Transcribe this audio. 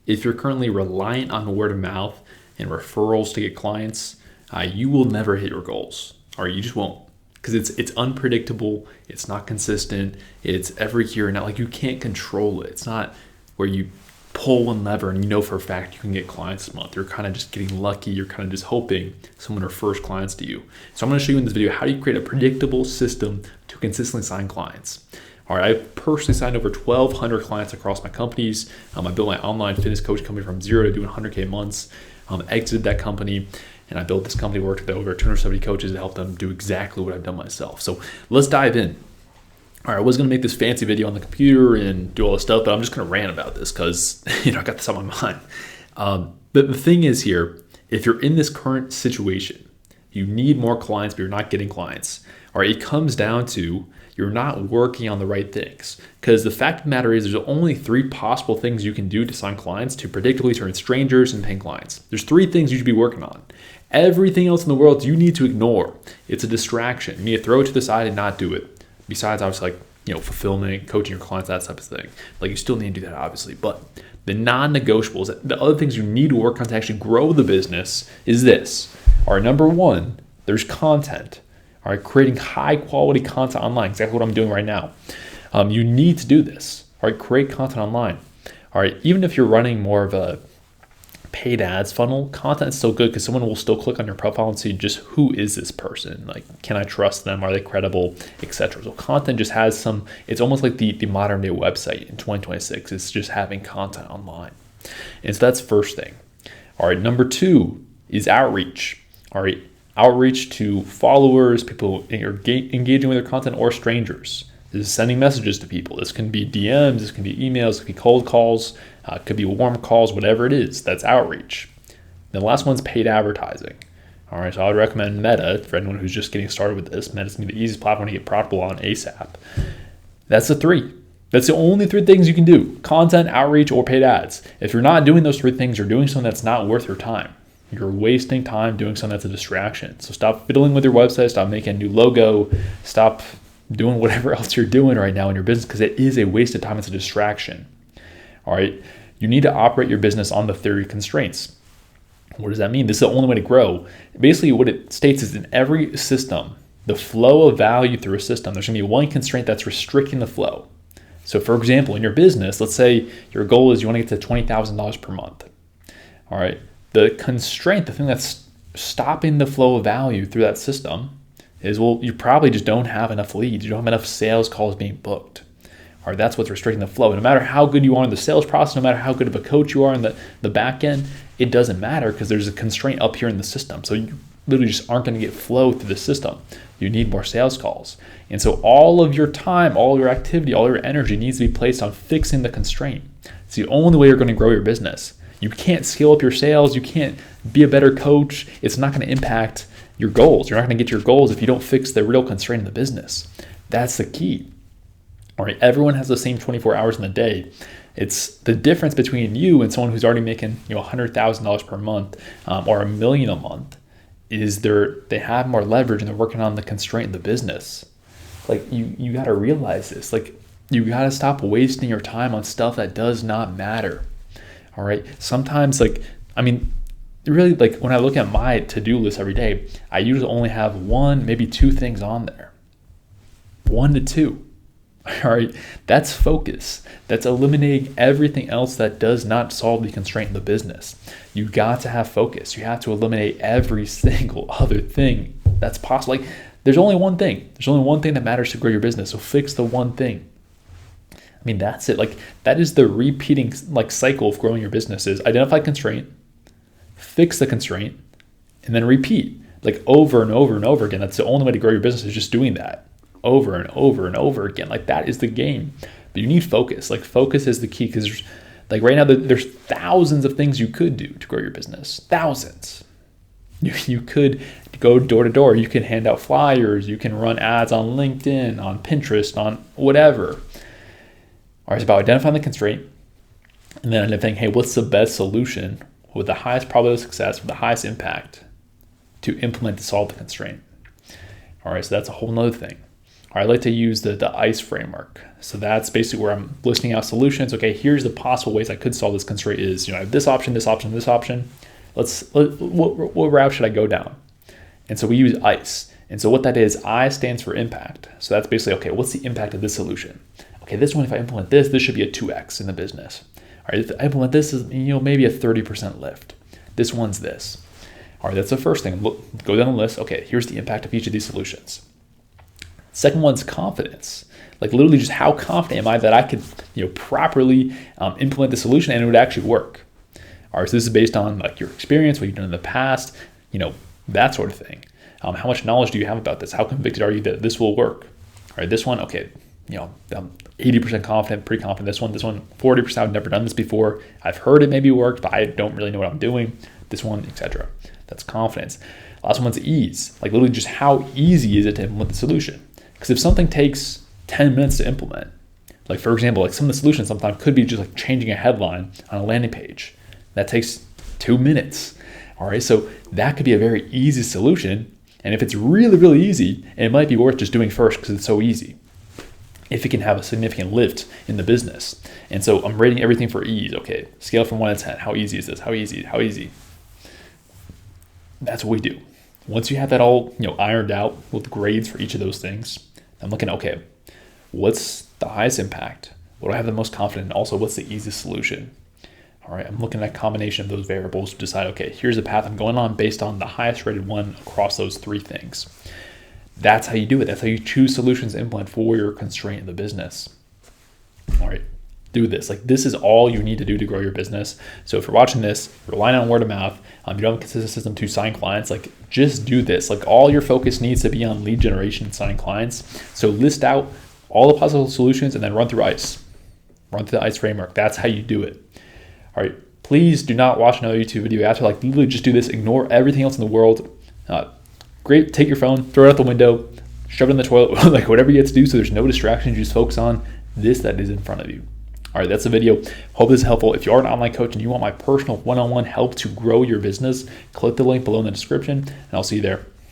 If you're currently reliant on word of mouth and referrals to get clients, you will never hit your goals, or you just won't, because it's unpredictable. It's not consistent. It's every year, and not like you can't control it. It's not where you pull one lever and you know for a fact you can get clients this month. You're kind of just getting lucky. You're kind of just hoping someone refers clients to you. So I'm going to show you in this video how do you create a predictable system to consistently sign clients. All right, I personally signed over 1,200 clients across my companies. I built my online fitness coaching company from zero to doing 100K months. Exited that company, and I built this company, worked with over 270 coaches to help them do exactly what I've done myself. So let's dive in. All right, I was going to make this fancy video on the computer and do all this stuff, but I'm just going to rant about this because I got this on my mind. But the thing is here, if you're in this current situation, you need more clients, but you're not getting clients. All right, it comes down to you're not working on the right things, because the fact of the matter is there's only 3 possible things you can do to sign clients to predictably turn strangers into paying clients. There's 3 things you should be working on. Everything else in the world you need to ignore. It's a distraction. You need to throw it to the side and not do it. Besides, obviously, fulfillment, coaching your clients, that type of thing. Like, you still need to do that, obviously. But the non-negotiables, the other things you need to work on to actually grow the business is this. All right, number 1, there's content. All right, creating high quality content online, exactly what I'm doing right now. You need to do this. All right, create content online. All right, even if you're running more of a paid ads funnel, content is still good because someone will still click on your profile and see just who is this person? Like, can I trust them? Are they credible, etc. So content just has some, it's almost like the modern day website in 2026. It's just having content online. And so that's first thing. All right, number 2 is outreach. All right, outreach to followers, people engaging with their content, or strangers. This is sending messages to people. This can be DMs, this can be emails, it could be cold calls, it could be warm calls, whatever it is. That's outreach. The last one's paid advertising. All right, so I would recommend Meta for anyone who's just getting started with this. Meta's gonna be the easiest platform to get profitable on ASAP. That's the 3. That's the only 3 things you can do: content, outreach, or paid ads. If you're not doing those 3 things, you're doing something that's not worth your time. You're wasting time doing something that's a distraction. So stop fiddling with your website, stop making a new logo, stop doing whatever else you're doing right now in your business, because it is a waste of time. It's a distraction. All right. You need to operate your business on the 30 constraints. What does that mean? This is the only way to grow. Basically, what it states is in every system, the flow of value through a system, there's going to be one constraint that's restricting the flow. So for example, in your business, let's say your goal is you want to get to $20,000 per month. All right. The constraint, the thing that's stopping the flow of value through that system is, well, you probably just don't have enough leads. You don't have enough sales calls being booked. All right, that's what's restricting the flow. And no matter how good you are in the sales process, no matter how good of a coach you are in the back end, it doesn't matter because there's a constraint up here in the system. So you literally just aren't going to get flow through the system. You need more sales calls. And so all of your time, all your activity, all your energy needs to be placed on fixing the constraint. It's the only way you're going to grow your business. You can't scale up your sales. You can't be a better coach. It's not going to impact your goals. You're not going to get your goals if you don't fix the real constraint in the business. That's the key. All right, everyone has the same 24 hours in the day. It's the difference between you and someone who's already making $100,000 per month or $1 million a month is they have more leverage and they're working on the constraint in the business. Like, you got to realize this. Like, you got to stop wasting your time on stuff that does not matter. All right. Sometimes, really, when I look at my to-do list every day, I usually only have 1, maybe 2 things on there. 1 to 2. All right. That's focus. That's eliminating everything else that does not solve the constraint in the business. You got to have focus. You have to eliminate every single other thing that's possible. Like, there's only one thing. There's only one thing that matters to grow your business. So fix the one thing. That's it. Like, that is the repeating cycle of growing your business is identify constraint, fix the constraint, and then repeat over and over and over again. That's the only way to grow your business, is just doing that over and over and over again. That is the game. But you need focus. Focus is the key, because right now there's thousands of things you could do to grow your business. Thousands. You could go door to door. You can hand out flyers. You can run ads on LinkedIn, on Pinterest, on whatever. All right, it's about identifying the constraint and then identifying, hey, what's the best solution with the highest probability of success, with the highest impact to implement to solve the constraint. All right, so that's a whole nother thing. I like to use the ICE framework. So that's basically where I'm listing out solutions. Okay, here's the possible ways I could solve this constraint is, I have this option, this option, this option. What route should I go down? And so we use ICE. And so what that is, I stands for impact. So that's basically, okay, what's the impact of this solution? Okay, this one, if I implement this should be a 2x in the business. All right, if I implement this, is maybe a 30% lift. This one's this. All right, that's the first thing. Look, go down the list. Okay, here's the impact of each of these solutions. Second one's confidence. Like literally just how confident am I that I could properly implement the solution and it would actually work. All right, so this is based on like your experience, what you've done in the past, that sort of thing. How much knowledge do you have about this? How convicted are you that this will work? All right, this one, okay, I'm 80% confident, pretty confident. This one, 40%, I've never done this before. I've heard it maybe worked, but I don't really know what I'm doing. This one, etc. That's confidence. Last one's ease. Like literally just how easy is it to implement the solution? Because if something takes 10 minutes to implement, like for example, like some of the solutions sometimes could be just like changing a headline on a landing page. That takes 2 minutes. All right, so that could be a very easy solution. And if it's really, really easy, it might be worth just doing first because it's so easy. If it can have a significant lift in the business. And so I'm rating everything for ease. Okay, scale from 1 to 10. How easy is this? How easy? How easy? That's what we do. Once you have that all ironed out with grades for each of those things, I'm looking at, okay, what's the highest impact? What do I have the most confidence in? Also, what's the easiest solution? All right, I'm looking at a combination of those variables to decide, okay, here's the path I'm going on based on the highest rated one across those 3 things. That's how you do it. That's how you choose solutions to implement for your constraint in the business. All right, do this. Like this is all you need to do to grow your business. So if you're watching this, relying on word of mouth, you don't have a consistent system to sign clients, like just do this. Like all your focus needs to be on lead generation and signing clients. So list out all the possible solutions and then run through ICE. Run through the ICE framework. That's how you do it. All right, please do not watch another YouTube video after, like literally just do this, ignore everything else in the world. Great, take your phone, throw it out the window, shove it in the toilet, like whatever you get to do so there's no distractions, you just focus on this that is in front of you. All right, that's the video. Hope this is helpful. If you are an online coach and you want my personal one-on-one help to grow your business, click the link below in the description and I'll see you there.